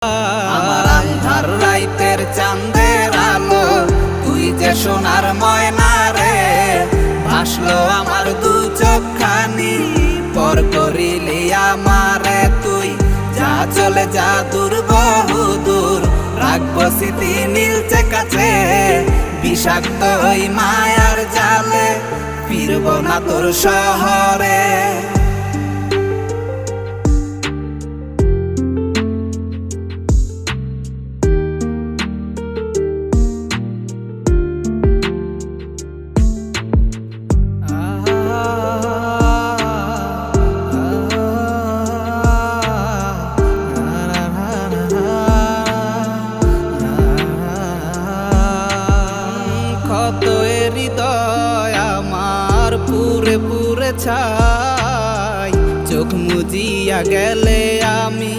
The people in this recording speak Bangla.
আমার আন্ধার রাইতের চাঁদের আলো, তুই যে সোনার ময়না রে। ভাসলো আমার দু চোখখানি, পর করিলি আমারে তুই। যা চলে যা দূর বহু দূর, রাখবো স্মৃতি নীলচে কাছে। বিষাক্ত ওই মায়ার জালে, ফিরবো না তোর শহরে। কত হৃদয় আমার পুরে পুরে ছাই, চোখ মুজিয়া গেলে আমি